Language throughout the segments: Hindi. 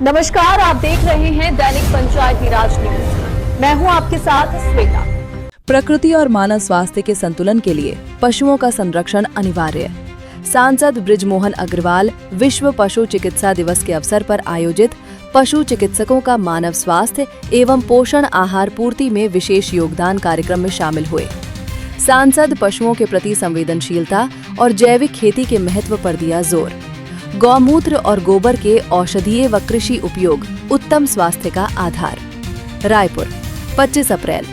नमस्कार, आप देख रहे हैं दैनिक पंचायती राज न्यूज। मैं हूं आपके साथ श्वेता। प्रकृति और मानव स्वास्थ्य के संतुलन के लिए पशुओं का संरक्षण अनिवार्य है। सांसद बृजमोहन अग्रवाल विश्व पशु चिकित्सा दिवस के अवसर पर आयोजित पशु चिकित्सकों का मानव स्वास्थ्य एवं पोषण आहार पूर्ति में विशेष योगदान कार्यक्रम में शामिल हुए। सांसद पशुओं के प्रति संवेदनशीलता और जैविक खेती के महत्व पर दिया जोर। गौमूत्र और गोबर के औषधीय व कृषि उपयोग उत्तम स्वास्थ्य का आधार। रायपुर 25 अप्रैल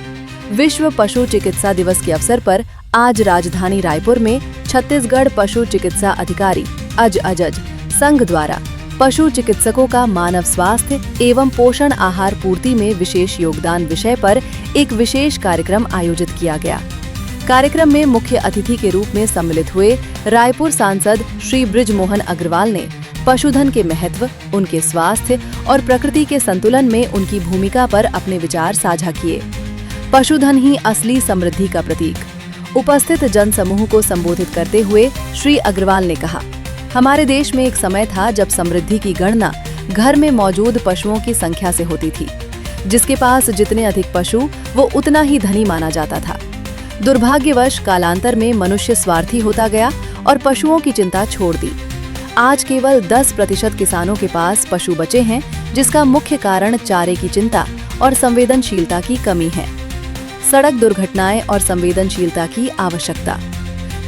विश्व पशु चिकित्सा दिवस के अवसर पर आज राजधानी रायपुर में छत्तीसगढ़ पशु चिकित्सा अधिकारी अजअजज संघ द्वारा पशु चिकित्सकों का मानव स्वास्थ्य एवं पोषण आहार पूर्ति में विशेष योगदान विषय पर एक विशेष कार्यक्रम आयोजित किया गया। कार्यक्रम में मुख्य अतिथि के रूप में सम्मिलित हुए रायपुर सांसद श्री बृजमोहन अग्रवाल ने पशुधन के महत्व, उनके स्वास्थ्य और प्रकृति के संतुलन में उनकी भूमिका पर अपने विचार साझा किए। पशुधन ही असली समृद्धि का प्रतीक। उपस्थित जनसमूह को संबोधित करते हुए श्री अग्रवाल ने कहा, हमारे देश में एक समय था जब समृद्धि की गणना घर में मौजूद पशुओं की संख्या से होती थी। जिसके पास जितने अधिक पशु वो उतना ही धनी माना जाता था। दुर्भाग्यवश कालांतर में मनुष्य स्वार्थी होता गया और पशुओं की चिंता छोड़ दी। आज केवल 10% किसानों के पास पशु बचे हैं, जिसका मुख्य कारण चारे की चिंता और संवेदनशीलता की कमी है। सड़क दुर्घटनाएं और संवेदनशीलता की आवश्यकता।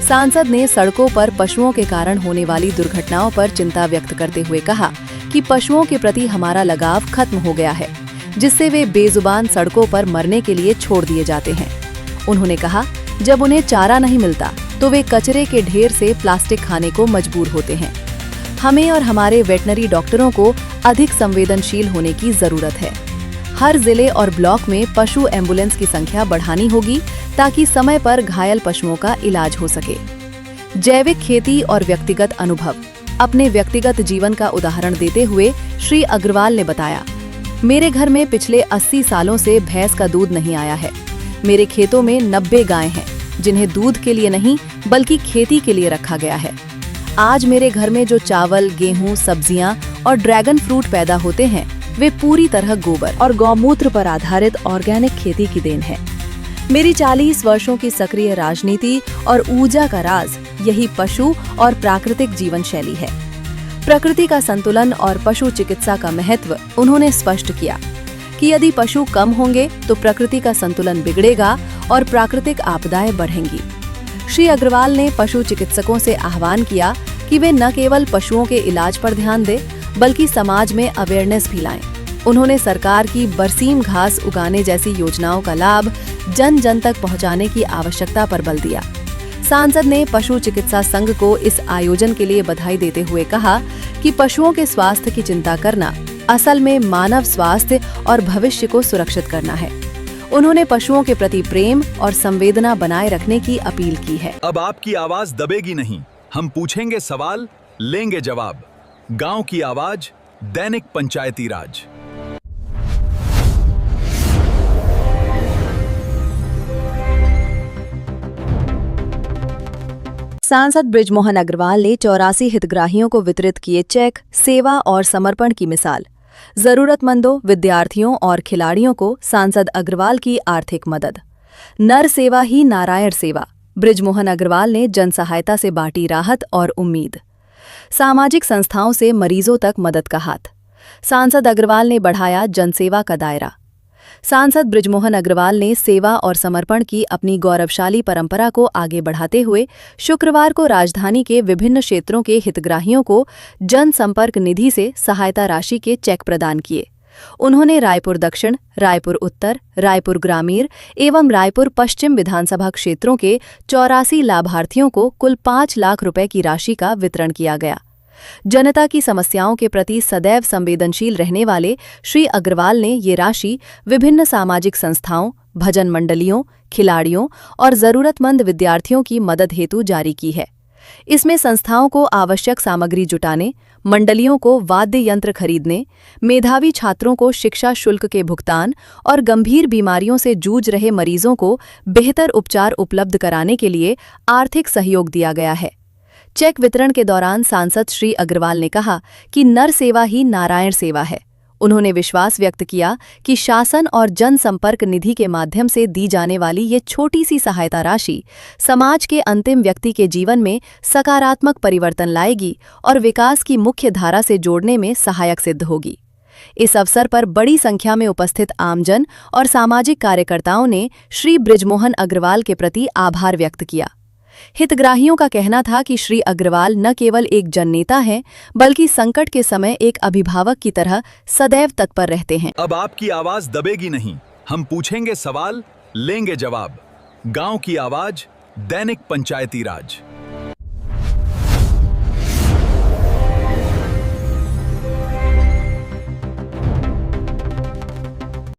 सांसद ने सड़कों पर पशुओं के कारण होने वाली दुर्घटनाओं पर चिंता व्यक्त करते हुए कहा कि पशुओं के प्रति हमारा लगाव खत्म हो गया है, जिससे वे बेजुबान सड़कों पर मरने के लिए छोड़ दिए जाते हैं। उन्होंने कहा, जब उन्हें चारा नहीं मिलता तो वे कचरे के ढेर से प्लास्टिक खाने को मजबूर होते हैं। हमें और हमारे वेटनरी डॉक्टरों को अधिक संवेदनशील होने की जरूरत है। हर जिले और ब्लॉक में पशु एम्बुलेंस की संख्या बढ़ानी होगी ताकि समय पर घायल पशुओं का इलाज हो सके। जैविक खेती और व्यक्तिगत अनुभव। अपने व्यक्तिगत जीवन का उदाहरण देते हुए श्री अग्रवाल ने बताया, मेरे घर में पिछले 80 सालों से भैंस का दूध नहीं आया है। मेरे खेतों में 90 गायें हैं, जिन्हें दूध के लिए नहीं बल्कि खेती के लिए रखा गया है। आज मेरे घर में जो चावल, गेहूं, सब्जियां और ड्रैगन फ्रूट पैदा होते हैं, वे पूरी तरह गोबर और गौमूत्र पर आधारित ऑर्गेनिक खेती की देन है। मेरी 40 वर्षों की सक्रिय राजनीति और ऊर्जा का राज यही पशु और प्राकृतिक जीवन शैली है। प्रकृति का संतुलन और पशु चिकित्सा का महत्व उन्होंने स्पष्ट किया कि यदि पशु कम होंगे तो प्रकृति का संतुलन बिगड़ेगा और प्राकृतिक आपदाएं बढ़ेंगी। श्री अग्रवाल ने पशु चिकित्सकों से आह्वान किया कि वे न केवल पशुओं के इलाज पर ध्यान दें, बल्कि समाज में अवेयरनेस भी लाएं। उन्होंने सरकार की बरसीम घास उगाने जैसी योजनाओं का लाभ जन जन तक पहुंचाने की आवश्यकता पर बल दिया। सांसद ने पशु चिकित्सा संघ को इस आयोजन के लिए बधाई देते हुए कहा कि पशुओं के स्वास्थ्य की चिंता करना असल में मानव स्वास्थ्य और भविष्य को सुरक्षित करना है। उन्होंने पशुओं के प्रति प्रेम और संवेदना बनाए रखने की अपील की है। अब आपकी आवाज दबेगी नहीं, हम पूछेंगे सवाल, लेंगे जवाब। गांव की आवाज, दैनिक पंचायती राज। सांसद बृजमोहन अग्रवाल ने 84 हितग्राहियों को वितरित किए चेक, सेवा और समर्पण की मिसाल। जरूरतमंदों, विद्यार्थियों और खिलाड़ियों को सांसद अग्रवाल की आर्थिक मदद। नर सेवा ही नारायण सेवा। बृजमोहन अग्रवाल ने जन सहायता से बांटी राहत और उम्मीद। सामाजिक संस्थाओं से मरीजों तक मदद का हाथ। सांसद अग्रवाल ने बढ़ाया जनसेवा का दायरा। सांसद बृजमोहन अग्रवाल ने सेवा और समर्पण की अपनी गौरवशाली परंपरा को आगे बढ़ाते हुए शुक्रवार को राजधानी के विभिन्न क्षेत्रों के हितग्राहियों को जनसंपर्क निधि से सहायता राशि के चेक प्रदान किए। उन्होंने रायपुर दक्षिण, रायपुर उत्तर, रायपुर ग्रामीण एवं रायपुर पश्चिम विधानसभा क्षेत्रों के 84 लाभार्थियों को कुल 5 लाख रुपए की राशि का वितरण किया गया। जनता की समस्याओं के प्रति सदैव संवेदनशील रहने वाले श्री अग्रवाल ने ये राशि विभिन्न सामाजिक संस्थाओं, भजन मंडलियों, खिलाड़ियों और जरूरतमंद विद्यार्थियों की मदद हेतु जारी की है। इसमें संस्थाओं को आवश्यक सामग्री जुटाने, मंडलियों को वाद्य यंत्र खरीदने, मेधावी छात्रों को शिक्षा शुल्क के भुगतान और गंभीर बीमारियों से जूझ रहे मरीजों को बेहतर उपचार उपलब्ध कराने के लिए आर्थिक सहयोग दिया गया है। चेक वितरण के दौरान सांसद श्री अग्रवाल ने कहा कि नर सेवा ही नारायण सेवा है उन्होंने विश्वास व्यक्त किया कि शासन और जनसंपर्क निधि के माध्यम से दी जाने वाली ये छोटी सी सहायता राशि समाज के अंतिम व्यक्ति के जीवन में सकारात्मक परिवर्तन लाएगी और विकास की मुख्य धारा से जोड़ने में सहायक सिद्ध होगी। इस अवसर पर बड़ी संख्या में उपस्थित आमजन और सामाजिक कार्यकर्ताओं ने श्री बृजमोहन अग्रवाल के प्रति आभार व्यक्त किया। हितग्राहियों का कहना था कि श्री अग्रवाल न केवल एक जननेता हैं, बल्कि संकट के समय एक अभिभावक की तरह सदैव तत्पर रहते हैं। अब आपकी आवाज दबेगी नहीं, हम पूछेंगे सवाल, लेंगे जवाब। गांव की आवाज, दैनिक पंचायती राज।